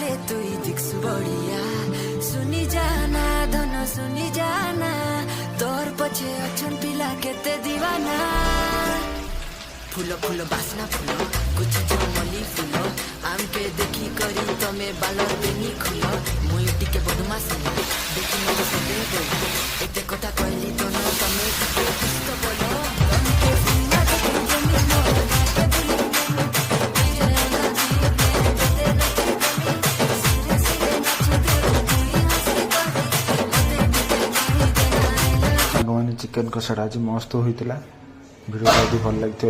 देखले तुई दिक्सु बढ़िया सुनी जाना धन सुनी जाना तोर पछे अछन पिला केते दीवाना फूल फूल बासना फूल कुछ जमली फूल आम के देखी करी तमे बालर देनी खुल मुई टिके बदमाश देखी मत संदे दे एते कथा कहली तो न तमे कुछ तो बोलो तमे सुना तो जमी चिकेन कषाटा आज मस्त होता भिडियो भल लगी।